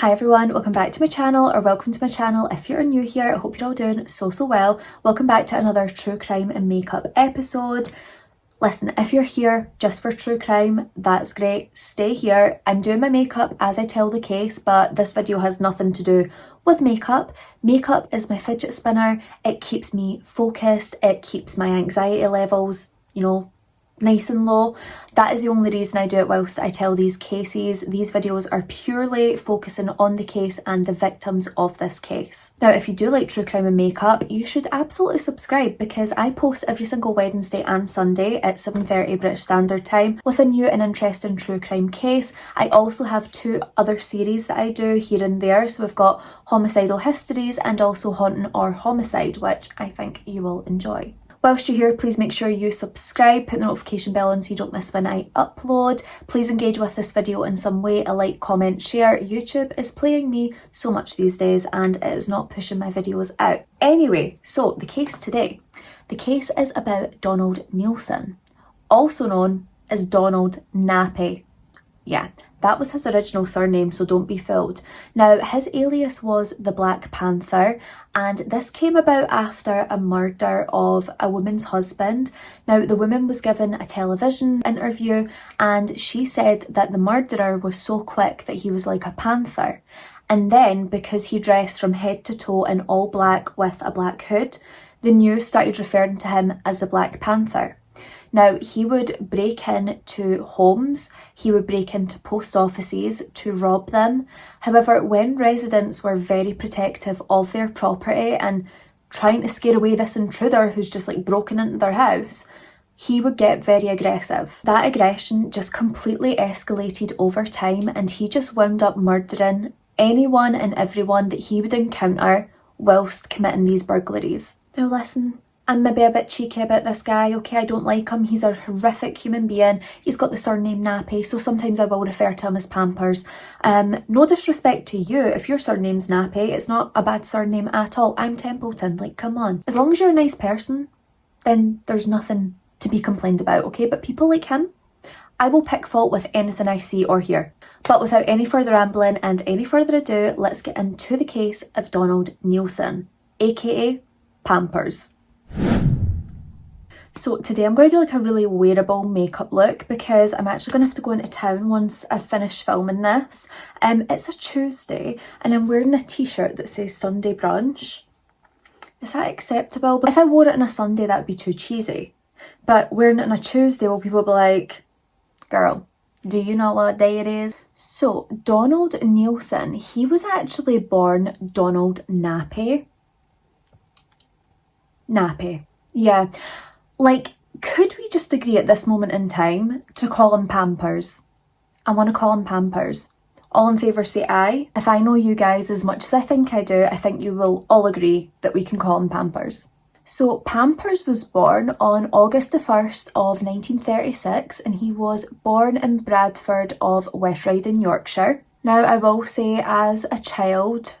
Hi everyone, welcome back to my channel, or welcome to my channel if you're new here. I hope you're all doing so well. Welcome back to another true crime and makeup episode. Listen, if you're here just for true crime, that's great, stay here. I'm doing my makeup as I tell the case, but this video has nothing to do with makeup. Makeup is my fidget spinner. It keeps me focused, it keeps my anxiety levels, nice and low. That is the only reason I do it whilst I tell these cases. These videos are purely focusing on the case and the victims of this case. Now, if you do like true crime and makeup, you should absolutely subscribe because I post every single Wednesday and Sunday at 7:30 British Standard Time with a new and interesting true crime case. I also have two other series that I do here and there. So we've got Homicidal Histories and also Haunting or Homicide, which I think you will enjoy. Whilst you're here, please make sure you subscribe, put the notification bell on so you don't miss when I upload. Please engage with this video in some way, a like, comment, share. YouTube is playing me so much these days and it is not pushing my videos out. Anyway, so the case today. The case is about Donald Neilson, also known as Donald Nappy. Yeah, that was his original surname, so don't be fooled. Now, his alias was the Black Panther, and this came about after a murder of a woman's husband. Now, the woman was given a television interview, and she said that the murderer was so quick that he was like a panther. And then, because he dressed from head to toe in all black with a black hood, the news started referring to him as the Black Panther. Now, he would break into homes, he would break into post offices to rob them. However, when residents were very protective of their property and trying to scare away this intruder who's just like broken into their house, he would get very aggressive. That aggression just completely escalated over time and he just wound up murdering anyone and everyone that he would encounter whilst committing these burglaries. Now listen, I'm maybe a bit cheeky about this guy, okay? I don't like him. He's a horrific human being. He's got the surname Nappy, so sometimes I will refer to him as Pampers. No disrespect to you. If your surname's Nappy, it's not a bad surname at all. I'm Templeton, like, come on. As long as you're a nice person, then there's nothing to be complained about, okay? But people like him, I will pick fault with anything I see or hear. But without any further rambling and any further ado, let's get into the case of Donald Neilson, aka Pampers. So today I'm going to do like a really wearable makeup look because I'm actually going to have to go into town once I've finished filming this. It's a Tuesday and I'm wearing a t-shirt that says Sunday brunch. Is that acceptable? But if I wore it on a Sunday, that would be too cheesy. But wearing it on a Tuesday, will people be like, girl, do you know what day it is? So Donald Neilson, he was actually born Donald Nappy. Nappy, yeah. Like, could we just agree at this moment in time to call him Pampers? I want to call him Pampers. All in favour say aye. If I know you guys as much as I think I do, I think you will all agree that we can call him Pampers. So Pampers was born on August the 1st of 1936 and he was born in Bradford of West Riding, Yorkshire. Now I will say as a child,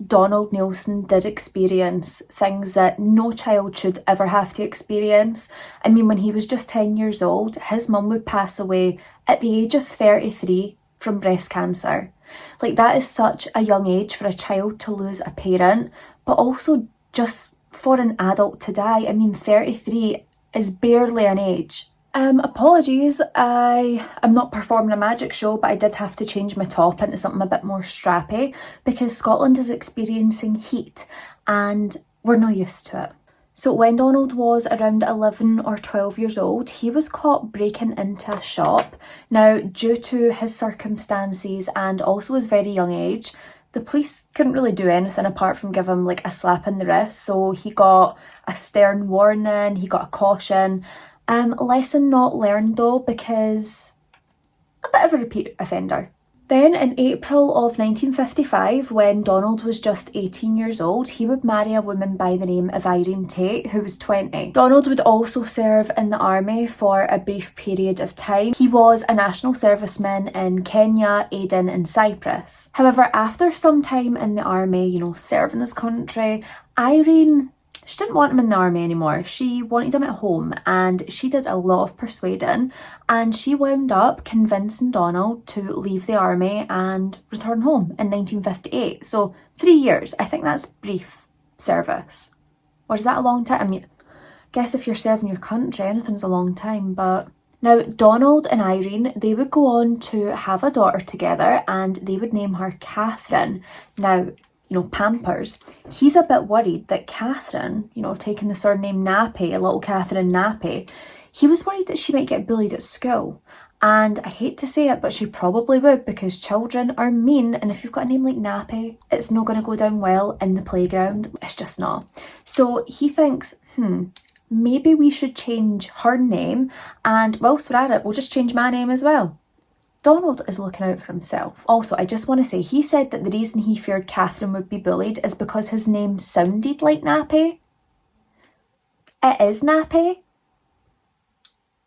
Donald Neilson did experience things that no child should ever have to experience. I mean, when he was just 10 years old, his mum would pass away at the age of 33 from breast cancer. Like, that is such a young age for a child to lose a parent, but also just for an adult to die. I mean, 33 is barely an age. Apologies, I am not performing a magic show, but I did have to change my top into something a bit more strappy because Scotland is experiencing heat and we're not used to it. So when Donald was around 11 or 12 years old, he was caught breaking into a shop. Now, due to his circumstances and also his very young age, the police couldn't really do anything apart from give him like a slap in the wrist. So he got a stern warning, he got a caution. Lesson not learned though, because a bit of a repeat offender. Then in April of 1955, when Donald was just 18 years old, he would marry a woman by the name of Irene Tate, who was 20. Donald would also serve in the army for a brief period of time. He was a national serviceman in Kenya, Aden and Cyprus. However, after some time in the army, serving his country, Irene She didn't want him in the army anymore. She wanted him at home, and she did a lot of persuading, and she wound up convincing Donald to leave the army and return home in 1958. So 3 years. I think that's brief service. Or is that a long time? I mean, I guess if you're serving your country, anything's a long time, but... Now, Donald and Irene, they would go on to have a daughter together, and they would name her Catherine. Now, Pampers, he's a bit worried that Catherine, taking the surname Nappy, little Catherine Nappy, he was worried that she might get bullied at school. And I hate to say it, but she probably would, because children are mean, and if you've got a name like Nappy, it's not going to go down well in the playground. It's just not. So he thinks, maybe we should change her name, and whilst we're at it, we'll just change my name as well. Donald is looking out for himself. Also, I just want to say, he said that the reason he feared Catherine would be bullied is because his name sounded like Nappy. It is Nappy.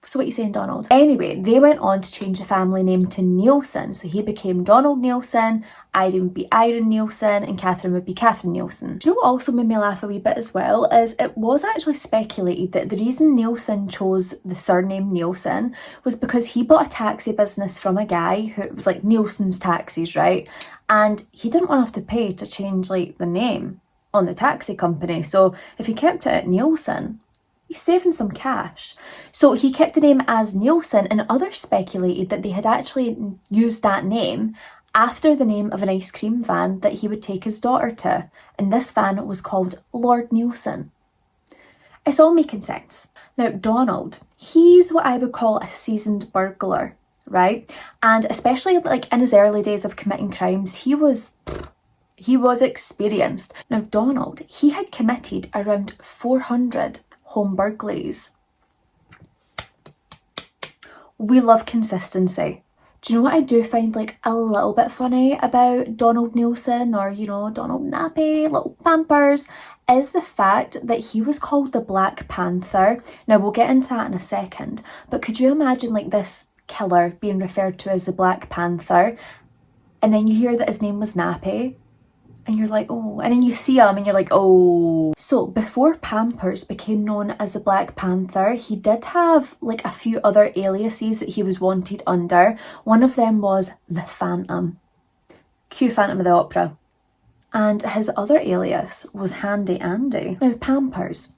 So what are you saying, Donald? Anyway, they went on to change the family name to Nielsen. So he became Donald Nielsen, Irene would be Irene Nielsen, and Catherine would be Catherine Nielsen. Do you know what also made me laugh a wee bit as well? Is it was actually speculated that the reason Nielsen chose the surname Nielsen was because he bought a taxi business from a guy who it was like Nielsen's Taxis, right? And he didn't want to have to pay to change like the name on the taxi company. So if he kept it at Nielsen, he's saving some cash. So he kept the name as Nielsen, and others speculated that they had actually used that name after the name of an ice cream van that he would take his daughter to. And this van was called Lord Nielsen. It's all making sense. Now, Donald, he's what I would call a seasoned burglar, right? And especially like in his early days of committing crimes, he was experienced. Now, Donald, he had committed around 400 home burglaries. We love consistency. Do you know what I do find like a little bit funny about Donald Nielsen, or Donald Nappy, little Pampers, is the fact that he was called the Black Panther. Now we'll get into that in a second, but could you imagine like this killer being referred to as the Black Panther, and then you hear that his name was Nappy? And you're like, oh, and then you see him and you're like, oh. So before Pampers became known as the Black Panther, he did have like a few other aliases that he was wanted under. One of them was the Phantom. Cue Phantom of the Opera. And his other alias was Handy Andy. Now Pampers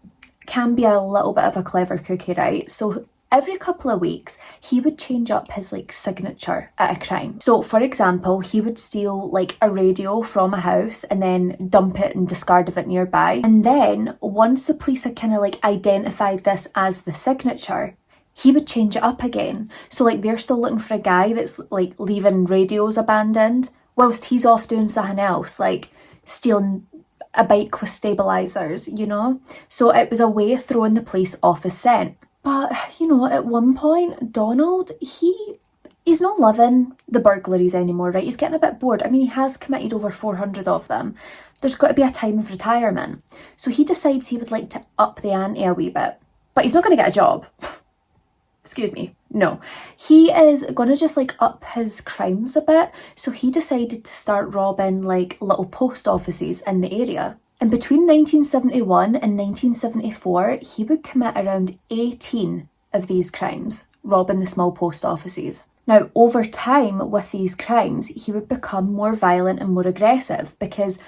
can be a little bit of a clever cookie, right? So every couple of weeks, he would change up his like signature at a crime. So for example, he would steal like a radio from a house and then dump it and discard of it nearby. And then once the police had kind of like identified this as the signature, he would change it up again. So like they're still looking for a guy that's like leaving radios abandoned whilst he's off doing something else, like stealing a bike with stabilizers, So it was a way of throwing the police off his scent. But, at one point, Donald, he's not loving the burglaries anymore, right? He's getting a bit bored. I mean, he has committed over 400 of them. There's got to be a time of retirement. So he decides he would like to up the ante a wee bit. But he's not going to get a job. Excuse me. No. He is going to just like up his crimes a bit. So he decided to start robbing like little post offices in the area. And between 1971 and 1974, he would commit around 18 of these crimes, robbing the small post offices. Now, over time with these crimes, he would become more violent and more aggressive because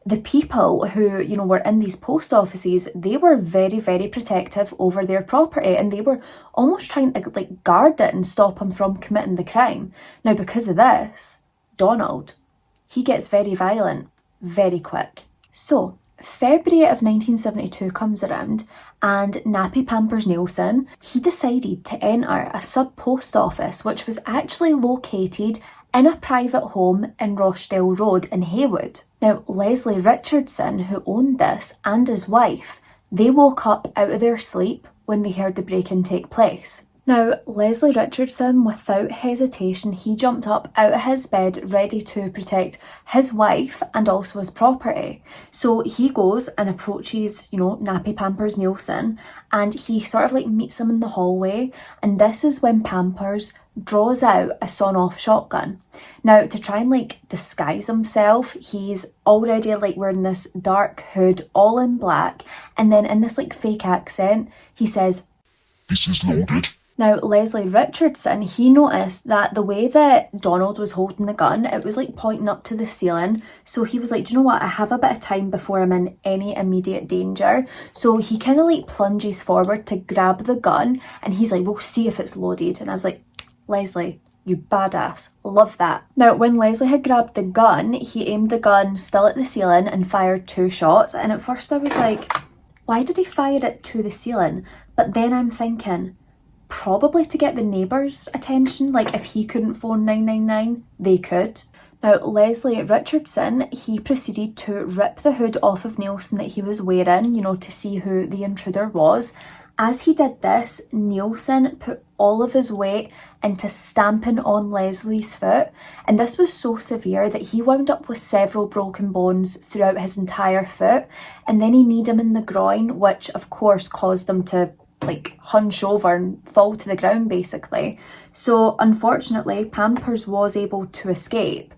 the people who, were in these post offices, they were very, very protective over their property, and they were almost trying to like guard it and stop him from committing the crime. Now, because of this, Donald, he gets very violent very quick. So, February of 1972 comes around, and Nappy Pampers Nielsen, he decided to enter a sub-post office which was actually located in a private home in Rochdale Road in Haywood. Now, Leslie Richardson, who owned this, and his wife, they woke up out of their sleep when they heard the break-in take place. Now, Leslie Richardson, without hesitation, he jumped up out of his bed ready to protect his wife and also his property. So he goes and approaches, Nappy Pampers Neilson, and he sort of like meets him in the hallway, and this is when Pampers draws out a sawn-off shotgun. Now, to try and like disguise himself, he's already like wearing this dark hood all in black, and then in this like fake accent, he says, "This is loaded." Now, Leslie Richardson, he noticed that the way that Donald was holding the gun, it was like pointing up to the ceiling. So he was like, do you know what? I have a bit of time before I'm in any immediate danger. So he kind of like plunges forward to grab the gun, and he's like, we'll see if it's loaded. And I was like, Leslie, you badass. Love that. Now, when Leslie had grabbed the gun, he aimed the gun still at the ceiling and fired 2 shots. And at first I was like, why did he fire it to the ceiling? But then I'm thinking, probably to get the neighbours' attention. Like if he couldn't phone 999, they could. Now, Leslie Richardson, he proceeded to rip the hood off of Neilson that he was wearing, to see who the intruder was. As he did this, Neilson put all of his weight into stamping on Leslie's foot, and this was so severe that he wound up with several broken bones throughout his entire foot, and then he kneed him in the groin, which of course caused him to like hunch over and fall to the ground basically. So unfortunately, Pampers was able to escape,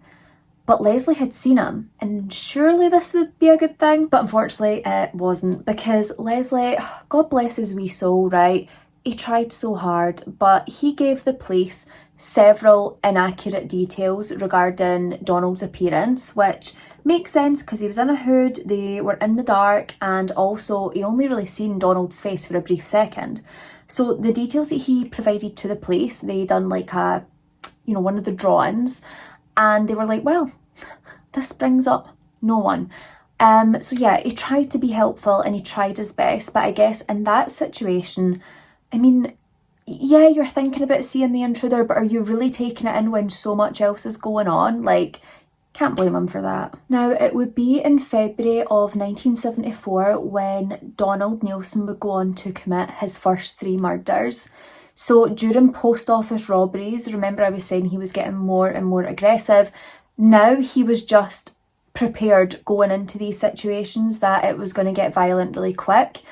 but Leslie had seen him, and surely this would be a good thing. But unfortunately it wasn't, because Leslie, God bless his wee soul, right? He tried so hard, but he gave the police several inaccurate details regarding Donald's appearance, which makes sense because he was in a hood, they were in the dark, and also he only really seen Donald's face for a brief second. So the details that he provided to the police, they done like one of the drawings, and they were like, well, this brings up no one. So yeah, he tried to be helpful and he tried his best, but I guess in that situation, I mean, yeah, you're thinking about seeing the intruder, but are you really taking it in when so much else is going on? Like, can't blame him for that. Now, it would be in February of 1974 when Donald Neilson would go on to commit his first 3 murders. So during post office robberies, remember I was saying he was getting more and more aggressive. Now he was just prepared going into these situations that it was going to get violent really quick.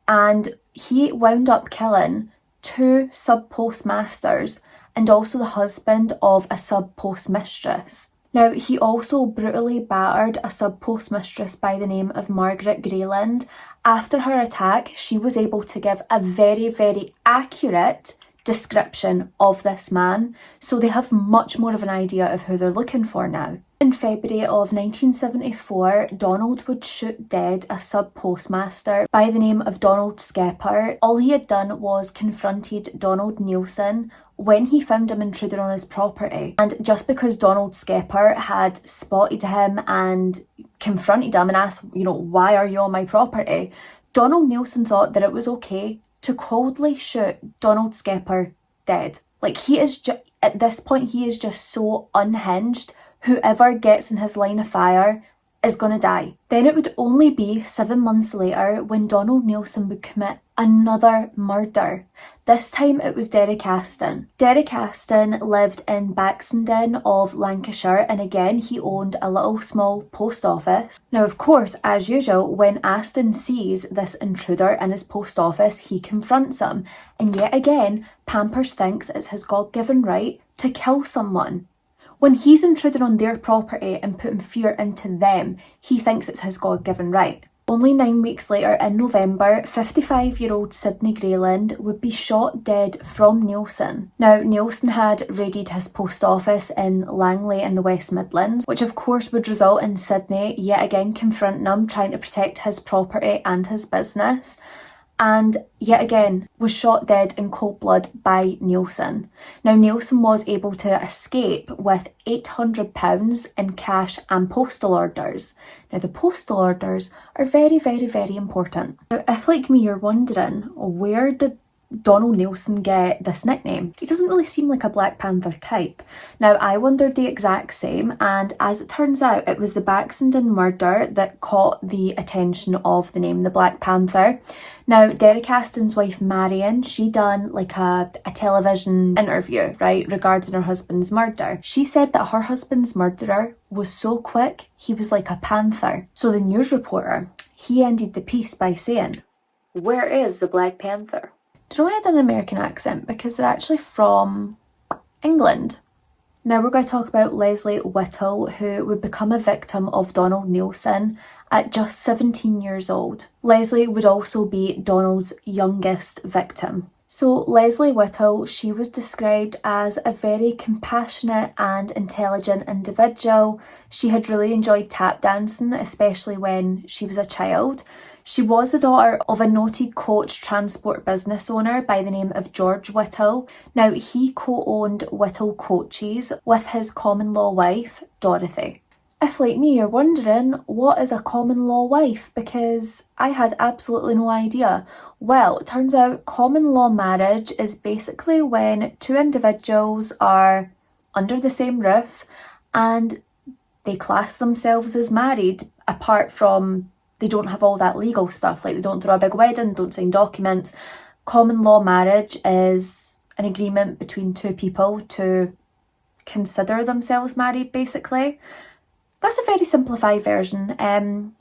And he wound up killing 2 sub-postmasters and also the husband of a sub-postmistress. Now, he also brutally battered a sub-postmistress by the name of Margaret Grayland. After her attack, she was able to give a very, very accurate description of this man, so they have much more of an idea of who they're looking for now. In February of 1974, Donald would shoot dead a sub-postmaster by the name of Donald Skepper. All he had done was confronted Donald Neilson when he found him intruder on his property. And just because Donald Skepper had spotted him and confronted him and asked, why are you on my property? Donald Neilson thought that it was okay to coldly shoot Donald Skepper dead. Like, he is at this point, he is just so unhinged. Whoever gets in his line of fire is going to die. Then it would only be 7 months later when Donald Neilson would commit another murder. This time it was Derek Aston. Derek Aston lived in Baxenden of Lancashire, and again he owned a little small post office. Now, of course, as usual, when Aston sees this intruder in his post office, he confronts him, and yet again Pampers thinks it's his God-given right to kill someone. When he's intruding on their property and putting fear into them, he thinks it's his God-given right. Only 9 weeks later, in November, 55-year-old Sidney Grayland would be shot dead from Neilson. Now, Neilson had raided his post office in Langley in the West Midlands, which of course would result in Sidney yet again confronting him, trying to protect his property and his business. And yet again was shot dead in cold blood by Neilson. Now, Neilson was able to escape with £800 in cash and postal orders. Now, the postal orders are very, very, very important. Now, if like me you're wondering, where did Donald Neilson get this nickname? He doesn't really seem like a Black Panther type. Now, I wondered the exact same, and as it turns out, it was the Baxenden murder that caught the attention of the name the Black Panther. Now, Derek Aston's wife Marion, she done like a television interview, right, regarding her husband's murder. She said that her husband's murderer was so quick, he was like a panther. So the news reporter, he ended the piece by saying, "Where is the Black Panther?" Do you know why I did an American accent? Because they're actually from England. Now we're going to talk about Leslie Whittle, who would become a victim of Donald Neilson at just 17 years old. Leslie would also be Donald's youngest victim. So Leslie Whittle, she was described as a very compassionate and intelligent individual. She had really enjoyed tap dancing, especially when she was a child. She was the daughter of a noted coach transport business owner by the name of George Whittle. Now, he co-owned Whittle Coaches with his common law wife, Dorothy. If, like me, you're wondering, what is a common law wife? Because I had absolutely no idea. Well, it turns out common law marriage is basically when two individuals are under the same roof and they class themselves as married, apart from they don't have all that legal stuff, like they don't throw a big wedding, don't sign documents. Common law marriage is an agreement between two people to consider themselves married, basically. That's a very simplified version.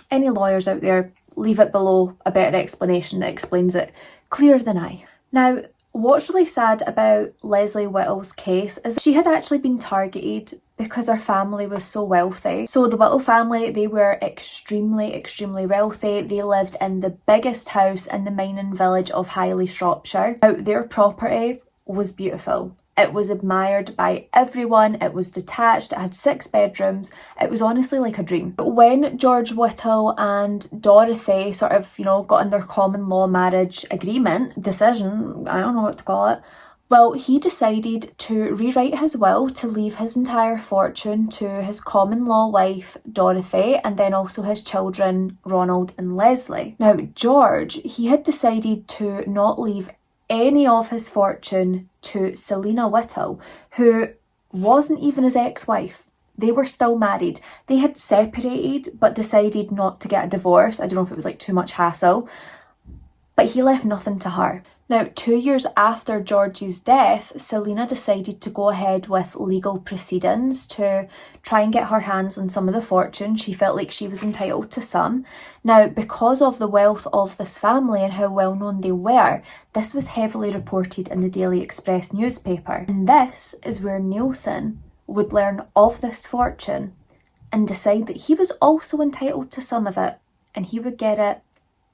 Any lawyers out there, leave it below a better explanation that explains it clearer than I. Now, what's really sad about Leslie Whittle's case is she had actually been targeted because her family was so wealthy. So the Whittle family, they were extremely, extremely wealthy. They lived in the biggest house in the mining village of Highley, Shropshire. Now, their property was beautiful. It was admired by everyone. It was detached. It had 6 bedrooms. It was honestly like a dream. But when George Whittle and Dorothy sort of, got in their common law marriage decision, I don't know what to call it, well, he decided to rewrite his will to leave his entire fortune to his common law wife, Dorothy, and then also his children, Ronald and Leslie. Now, George, he had decided to not leave any of his fortune to Selina Whittle, who wasn't even his ex-wife. They were still married. They had separated but decided not to get a divorce. I don't know if it was like too much hassle, but he left nothing to her. Now, 2 years after George's death, Selina decided to go ahead with legal proceedings to try and get her hands on some of the fortune. She felt like she was entitled to some. Now, because of the wealth of this family and how well known they were, this was heavily reported in the Daily Express newspaper. And this is where Neilson would learn of this fortune and decide that he was also entitled to some of it, and he would get it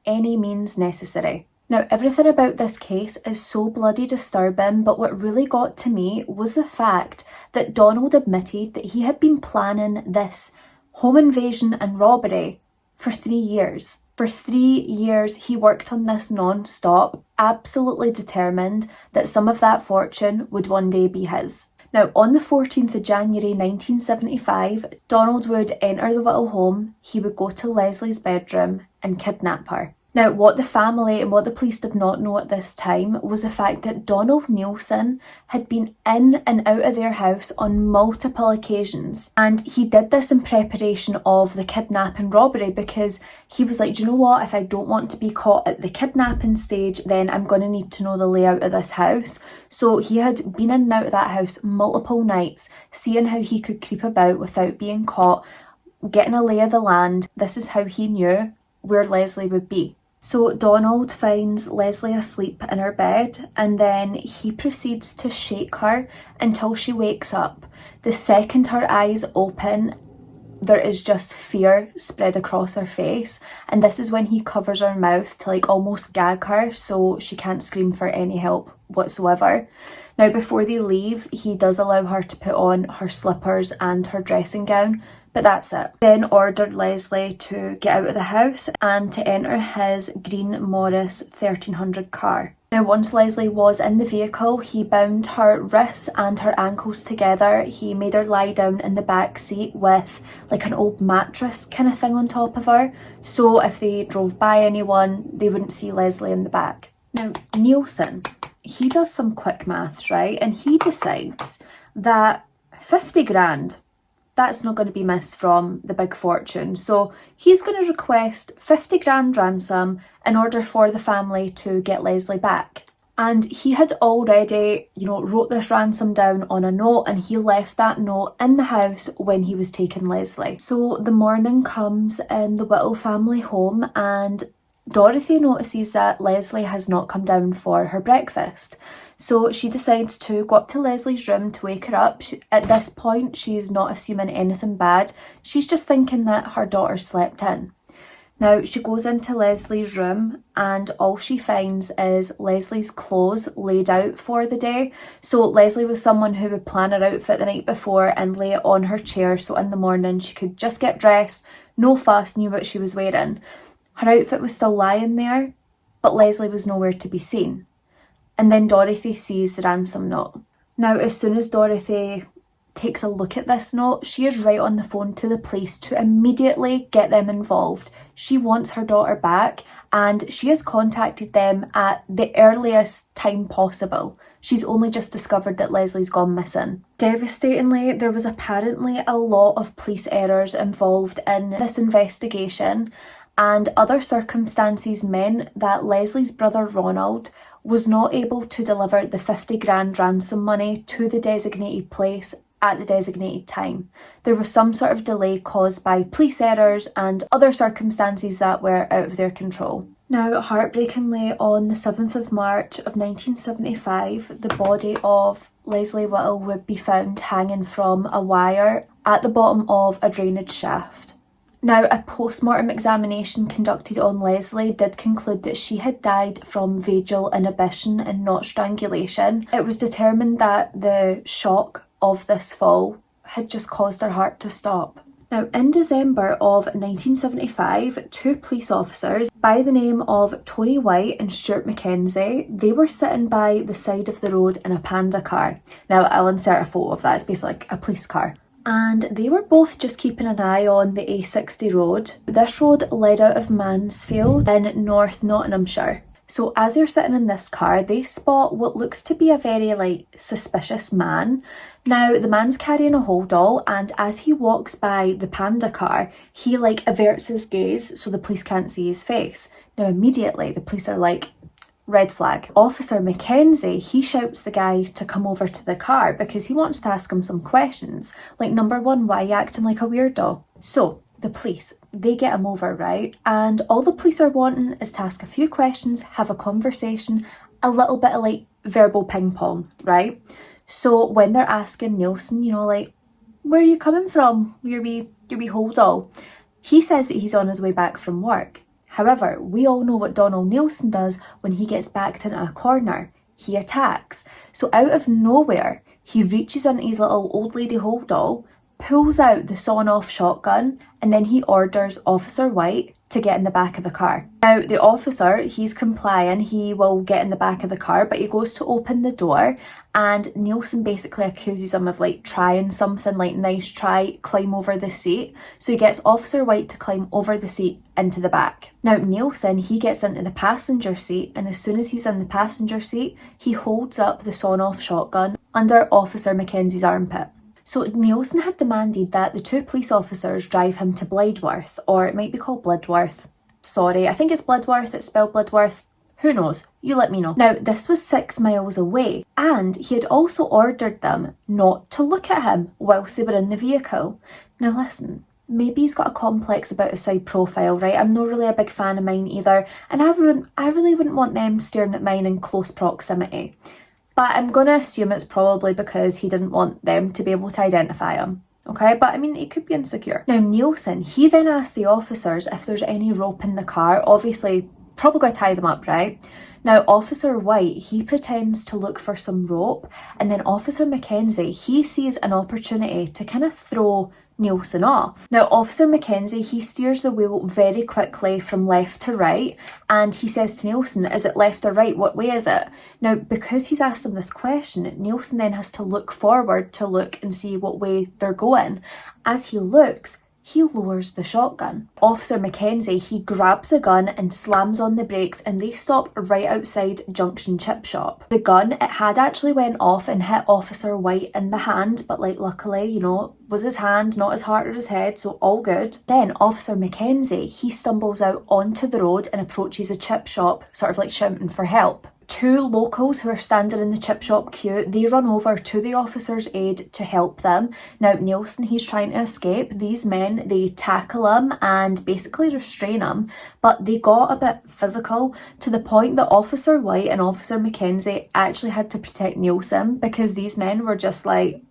any means necessary. Now, everything about this case is so bloody disturbing, but what really got to me was the fact that Donald admitted that he had been planning this home invasion and robbery for 3 years. For 3 years, he worked on this non-stop, absolutely determined that some of that fortune would one day be his. Now, on the 14th of January 1975, Donald would enter the Whittle home, he would go to Leslie's bedroom and kidnap her. Now, what the family and what the police did not know at this time was the fact that Donald Neilson had been in and out of their house on multiple occasions. And he did this in preparation of the kidnapping robbery because he was like, do you know what? If I don't want to be caught at the kidnapping stage, then I'm going to need to know the layout of this house. So he had been in and out of that house multiple nights, seeing how he could creep about without being caught, getting a lay of the land. This is how he knew where Leslie would be. So Donald finds Leslie asleep in her bed, and then he proceeds to shake her until she wakes up. The second her eyes open, there is just fear spread across her face, and this is when he covers her mouth to almost gag her so she can't scream for any help whatsoever. Now, before they leave, he does allow her to put on her slippers and her dressing gown, but that's it. Then ordered Leslie to get out of the house and to enter his green Morris 1300 car. Now, once Leslie was in the vehicle, he bound her wrists and her ankles together. He made her lie down in the back seat with an old mattress kind of thing on top of her, so if they drove by anyone, they wouldn't see Leslie in the back. Now, Neilson, he does some quick maths, right? And he decides that 50 grand, that's not going to be missed from the big fortune. So he's going to request 50 grand ransom in order for the family to get Leslie back. And he had already, wrote this ransom down on a note, and he left that note in the house when he was taking Leslie. So the morning comes in the Whittle family home, and Dorothy notices that Leslie has not come down for her breakfast. So she decides to go up to Leslie's room to wake her up. At this point, she's not assuming anything bad. She's just thinking that her daughter slept in. Now, she goes into Leslie's room, and all she finds is Leslie's clothes laid out for the day. So Leslie was someone who would plan her outfit the night before and lay it on her chair, so in the morning she could just get dressed, no fuss, knew what she was wearing. Her outfit was still lying there, but Leslie was nowhere to be seen. And then Dorothy sees the ransom note. Now, as soon as Dorothy takes a look at this note, she is right on the phone to the police to immediately get them involved. She wants her daughter back, and she has contacted them at the earliest time possible. She's only just discovered that Leslie's gone missing. Devastatingly, there was apparently a lot of police errors involved in this investigation, and other circumstances meant that Leslie's brother Ronald was not able to deliver the 50 grand ransom money to the designated place at the designated time. There was some sort of delay caused by police errors and other circumstances that were out of their control. Now, heartbreakingly, on the 7th of March of 1975, the body of Leslie Whittle would be found hanging from a wire at the bottom of a drainage shaft. Now, a post-mortem examination conducted on Leslie did conclude that she had died from vagal inhibition and not strangulation. It was determined that the shock of this fall had just caused her heart to stop. Now, in December of 1975, two police officers by the name of Tony White and Stuart Mackenzie, they were sitting by the side of the road in a Panda car. Now, I'll insert a photo of that. It's basically like a police car. And they were both just keeping an eye on the A60 road. This road led out of Mansfield in North Nottinghamshire. So as they're sitting in this car, they spot what looks to be a very suspicious man. Now, the man's carrying a hold all, and as he walks by the Panda car, he averts his gaze so the police can't see his face. Now, immediately the police are like, red flag. Officer Mackenzie, he shouts the guy to come over to the car because he wants to ask him some questions. Number one, why are you acting like a weirdo? So the police, they get him over, right? And all the police are wanting is to ask a few questions, have a conversation, a little bit of verbal ping pong, right? So when they're asking Neilson, where are you coming from? Your wee hold all. He says that he's on his way back from work. However, we all know what Donald Neilson does when he gets backed into a corner. He attacks. So out of nowhere, he reaches into his little old lady hold all, pulls out the sawn-off shotgun, and then he orders Officer White to get in the back of the car. Now, the officer, he's complying, he will get in the back of the car, but he goes to open the door, and Neilson basically accuses him of trying something, nice try, climb over the seat. So he gets Officer White to climb over the seat into the back. Now, Neilson, he gets into the passenger seat, and as soon as he's in the passenger seat, he holds up the sawn-off shotgun under Officer Mackenzie's armpit. So Neilson had demanded that the two police officers drive him to Blidworth, or it might be called Blidworth. Sorry, I think it's Blidworth, it's spelled Blidworth. Who knows? You let me know. Now, this was 6 miles away, and he had also ordered them not to look at him whilst they were in the vehicle. Now listen, maybe he's got a complex about his side profile, right? I'm not really a big fan of mine either, and I really wouldn't want them staring at mine in close proximity. But I'm going to assume it's probably because he didn't want them to be able to identify him. Okay, but he could be insecure. Now, Neilson, he then asked the officers if there's any rope in the car. Obviously, probably going to tie them up, right? Now, Officer White, he pretends to look for some rope, and then Officer Mackenzie, he sees an opportunity to kind of throw Neilson off. Now, Officer Mackenzie, he steers the wheel very quickly from left to right, and he says to Neilson, is it left or right? What way is it? Now, because he's asked him this question, Neilson then has to look forward to look and see what way they're going. As he looks, he lowers the shotgun. Officer Mackenzie, he grabs a gun and slams on the brakes, and they stop right outside Junction Chip Shop. The gun, it had actually went off and hit Officer White in the hand, but like luckily, you know, it was his hand, not his heart or his head, so all good. Then Officer Mackenzie, he stumbles out onto the road and approaches a chip shop, sort of like shouting for help. Two locals who are standing in the chip shop queue, they run over to the officer's aid to help them. Now Neilson, he's trying to escape. These men, they tackle him and basically restrain him, but they got a bit physical to the point that Officer White and Officer Mackenzie actually had to protect Neilson because these men were just like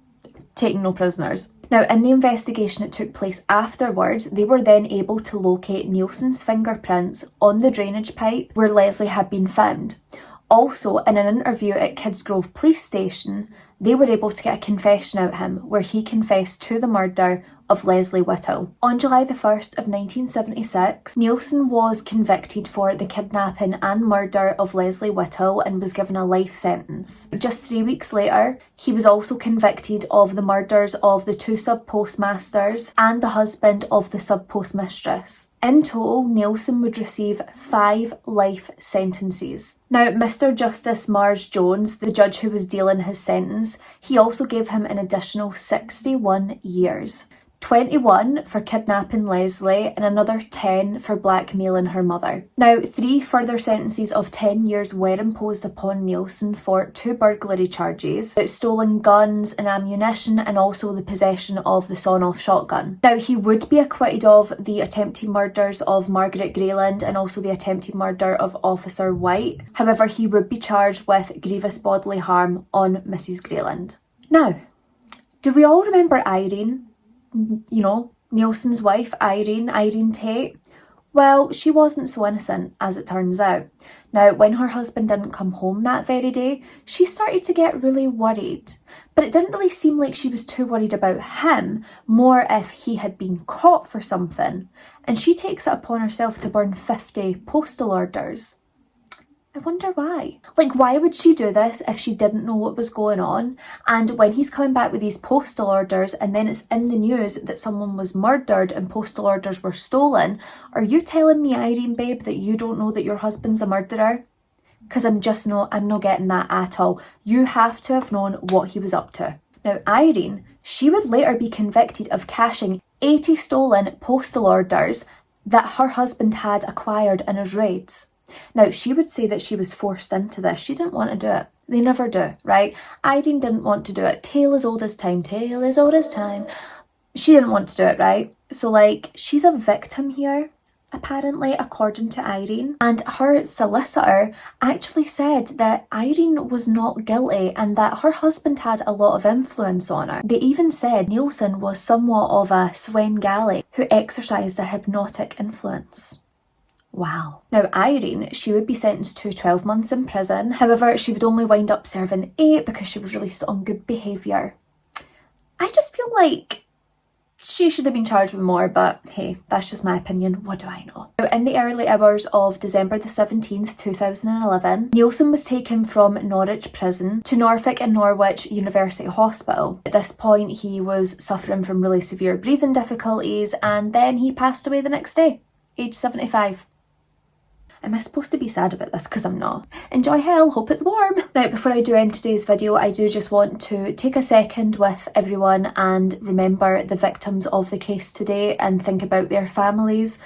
taking no prisoners. Now, in the investigation that took place afterwards, they were then able to locate Neilson's fingerprints on the drainage pipe where Leslie had been found. Also, in an interview at Kidsgrove Police Station, they were able to get a confession out of him where he confessed to the murder of Leslie Whittle. On July the 1st of 1976, Neilson was convicted for the kidnapping and murder of Leslie Whittle and was given a life sentence. Just 3 weeks later, he was also convicted of the murders of the two sub-postmasters and the husband of the sub-postmistress. In total, Neilson would receive 5 life sentences. Now, Mr. Justice Marge Jones, the judge who was dealing his sentence, he also gave him an additional 61 years. 21 for kidnapping Leslie and another 10 for blackmailing her mother. Now, 3 further sentences of 10 years were imposed upon Neilson for 2 burglary charges, stolen guns and ammunition, and also the possession of the sawn-off shotgun. Now, he would be acquitted of the attempted murders of Margaret Grayland and also the attempted murder of Officer White. However, he would be charged with grievous bodily harm on Mrs. Grayland. Now, do we all remember Irene? You know, Neilson's wife, Irene Tate? Well, she wasn't so innocent, as it turns out. Now, when her husband didn't come home that very day, she started to get really worried. But it didn't really seem like she was too worried about him, more if he had been caught for something. And she takes it upon herself to burn 50 postal orders. I wonder why. Like, why would she do this if she didn't know what was going on? And when he's coming back with these postal orders and then it's in the news that someone was murdered and postal orders were stolen, are you telling me, Irene, babe, that you don't know that your husband's a murderer? Because I'm not getting that at all. You have to have known what he was up to. Now, Irene, she would later be convicted of cashing 80 stolen postal orders that her husband had acquired in his raids. Now, she would say that she was forced into this. She didn't want to do it. They never do, right? Irene didn't want to do it. Tale as old as time. Tale as old as time. She didn't want to do it, right? So, like, she's a victim here, apparently, according to Irene. And her solicitor actually said that Irene was not guilty and that her husband had a lot of influence on her. They even said Neilson was somewhat of a Svengali who exercised a hypnotic influence. Wow. Now, Irene, she would be sentenced to 12 months in prison. However, she would only wind up serving 8 because she was released on good behaviour. I just feel like she should have been charged with more, but hey, that's just my opinion. What do I know? Now, in the early hours of December the 17th, 2011, Neilson was taken from Norwich Prison to Norfolk and Norwich University Hospital. At this point, he was suffering from really severe breathing difficulties, and then he passed away the next day, age 75. Am I supposed to be sad about this? Because I'm not. Enjoy hell, hope it's warm. Now, before I do end today's video, I do just want to take a second with everyone and remember the victims of the case today and think about their families.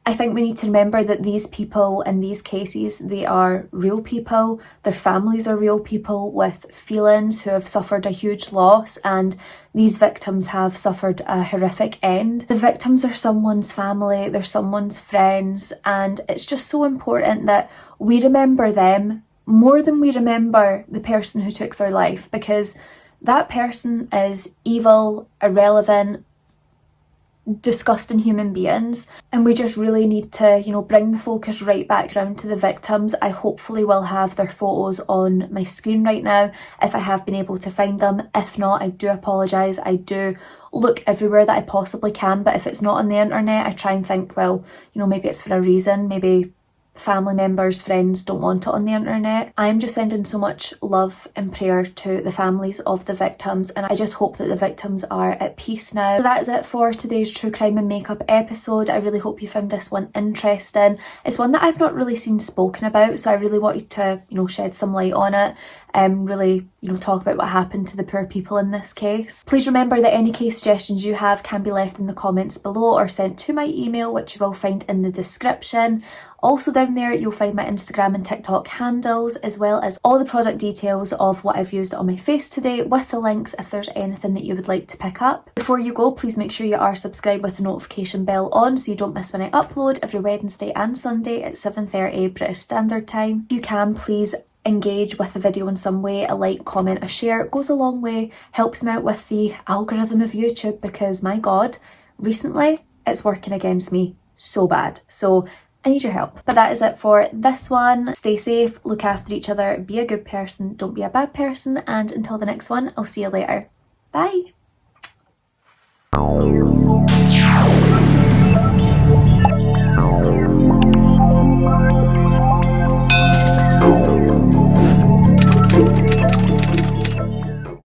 I think we need to remember that these people in these cases, they are real people. Their families are real people with feelings who have suffered a huge loss, and these victims have suffered a horrific end. The victims are someone's family, they're someone's friends, and it's just so important that we remember them more than we remember the person who took their life, because that person is evil, irrelevant, disgusting human beings, and we just really need to, bring the focus right back around to the victims. I hopefully will have their photos on my screen right now if I have been able to find them. If not, I do apologise. I do look everywhere that I possibly can, but if it's not on the internet, I try and think, well, maybe it's for a reason. Maybe family members, friends don't want it on the internet. I'm just sending so much love and prayer to the families of the victims, and I just hope that the victims are at peace now. So that is it for today's True Crime and Makeup episode. I really hope you found this one interesting. It's one that I've not really seen spoken about, so I really wanted to, shed some light on it and really, talk about what happened to the poor people in this case. Please remember that any case suggestions you have can be left in the comments below or sent to my email, which you will find in the description. Also down there you'll find my Instagram and TikTok handles, as well as all the product details of what I've used on my face today, with the links if there's anything that you would like to pick up. Before you go, please make sure you are subscribed with the notification bell on so you don't miss when I upload every Wednesday and Sunday at 7:30 British Standard Time. If you can, please engage with the video in some way. A like, comment, a share, it goes a long way, helps me out with the algorithm of YouTube, because my god, recently it's working against me so bad. So I need your help. But that is it for this one. Stay safe, look after each other, be a good person, don't be a bad person, and until the next one, I'll see you later. Bye!